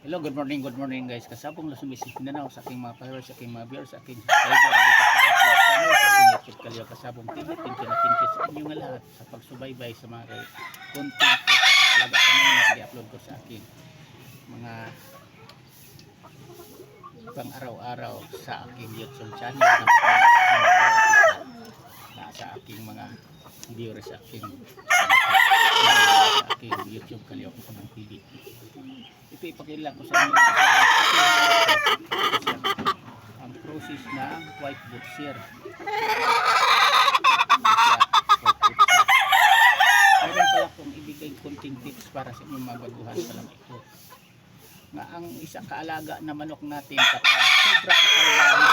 Hello, good morning guys. Kasabong lang sumisip na sa aking mga followers, sa aking mga viewers, sa aking subscriber dito sa aking channel, sa aking YouTube Kalyo Kasabong TV. Thank you sa inyo nga lahat sa pagsubaybay sa mga content ko sa talaga sa mga nag-upload ko sa aking mga pang araw-araw sa aking YouTube channel na sa aking mga viewers sa aking YouTube Kalyo Kasabong TV. Ito ipakilala ko sa inyo ang process ng white butcher. Mayroon pala akong ibigay konting tips para sa inyong mga baguhan pa lang ito. Nga ang isa kaalaga na manok natin kapag sobra kasalbahan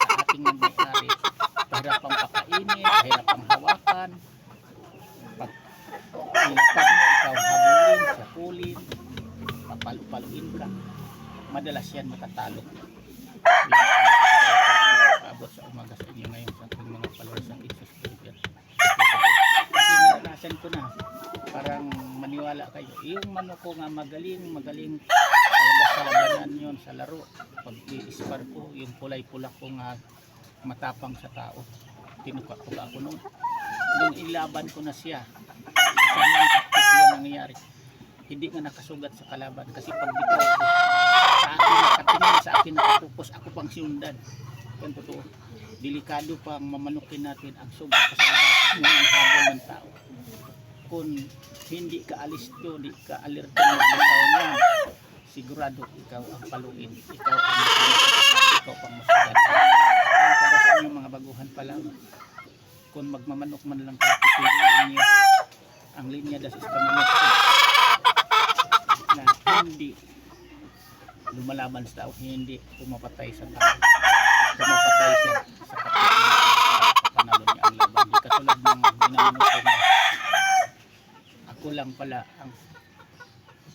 sa ating may-ari, pahirapang pakainin, pahirapang hawakan, pag ilapag mo, ikaw habulin, sapulin, papaluin ka, madalas yan matatalo. Paabot sa umaga sa inyo ngayon sa ating mga followers ng subscriber. Kasi naranasan ko na, parang maniwala kayo, yung manok ko nga magaling talaga sa labanan yun, sa laro. Pag i-spar ko, yung kulay-pula ko nga matapang sa tao, tinuka-tuka ako noon. Nung ilaban ko na siya, sa mga takot yun nangyayari, hindi nga nakasugat sa kalaban kasi pag bitaw ko sa akin nakatingin, sa akin nakatupos, ako pang siundan. Yan totoo, delikado pang mamanukin natin ang sugat sa kalaban ng habol ng tao. Kung hindi ka alisto, hindi ka alerto ng bitaw niya, sigurado ikaw ang paluin, ikaw pang masugat. Ang para sa inyong mga baguhan pa lang, kung magmamanok man lang kayo, pipiliin niyo ang linya das iskamanok na hindi lumalaban sa tao, hindi pumapatay sa tao, pumapatay siya sa panalo niya ang laban. Di katulad ng minamanok ko na ako lang pala ang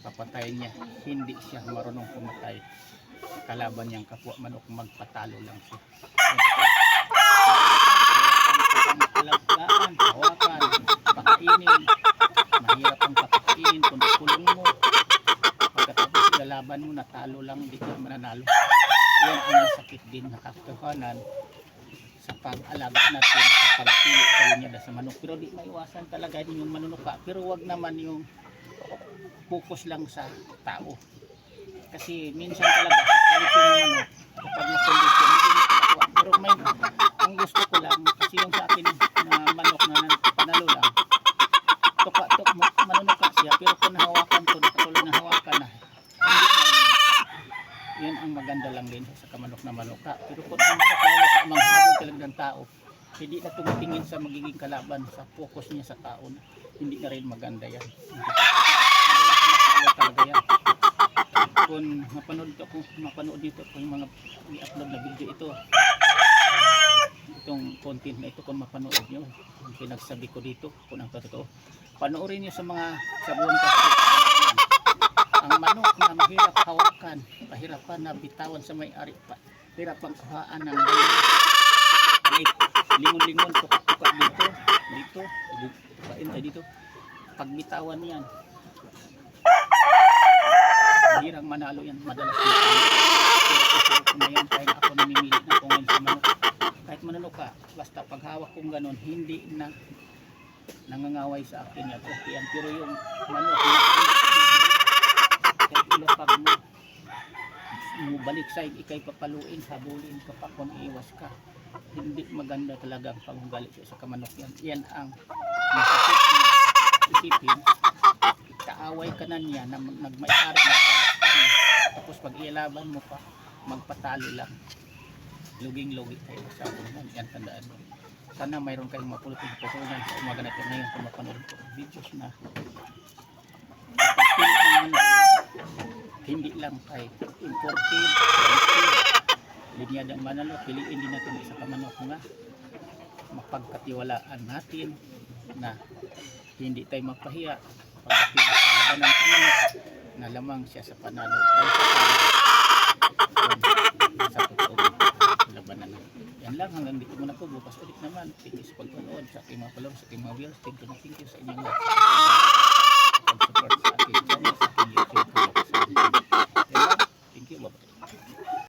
papatay niya, hindi siya marunong pumatay, kalaban niyang kapwa manok, magpatalo lang siya. Alagaan, hawakan, pakainin, mahirap ang pakainin kung kulong mo, pagkatapos lalaban mo, natalo lang, hindi ka mananalo. Yan ang sakit din na katotohanan sa pag-alaga natin sa pagpili sa linya sa manok. Pero di maiwasan talaga yung manunuka, pero wag naman yung focus lang sa tao, kasi minsan talaga sa quality ng manok kapag na-condition hindi nakakuha. Pero may ang gusto ko lang kasi yung sa akin na manok na panalo lang, tuka-tuk mo, manunuka siya, pero kung nahawakan ko, nakatulog na hawakan na, yun ang maganda lang din sa kamanok na manuka. Pero kung ang manok na manuka, manghabol talaga ng tao, hindi na tumitingin sa magiging kalaban, sa focus niya sa tao, hindi na rin maganda yan. Madalas nakakalaw talaga yan. Kung mapanood dito kung yung mga i-upload na video ito, itong content na ito, kung mapanood nyo ang pinagsabi ko dito, kung ang totoo, panoorin nyo sa mga sabuan kasi ang manok na mahirap hawakan, pahirapan na bitawan sa may-ari, hirap ang kuhaan ng lingon-lingon, tuka-tuka dito, dito, pagbitawan yan, hirang manalo yan, madalas na yan. Kahit ako namimili na kung ngayon sa manok, kahit manunok ka, basta paghawak kong ganon, hindi na nangangaway sa akin yan, okay yan. Pero yung manok kahit ilapag mo balik side, ikay papaluin, habulin ka pa kung iiwas ka, hindi maganda talaga ang pag-ugali sa kamanok yan. Yan ang masakit na isipin, kaaway ka na niya na nagmay-ari na tapos pag ilaban mo pa, magpatalo lang, luging-lugi tayo sa buwan. Yan, tandaan mo. Sana mayroon kayong mapulutin-putunan sa umaga na ito ngayon kung mapanood ko videos na pagpilit ng manok, hindi lang kay imported, linyadang manalo, piliin din natin isa kamanok nga mapagkatiwalaan natin na hindi tayo mapahiya pagdating sa labanan ng manok na lamang siya sa panalo sa totoong labanan. Yan lang, hanggang dito muna po. Bukas ulit naman. Thank you sa pagpanood sa aking mga followers, sa aking mga viewers. Thank you sa inyong lahat. Pag-support sa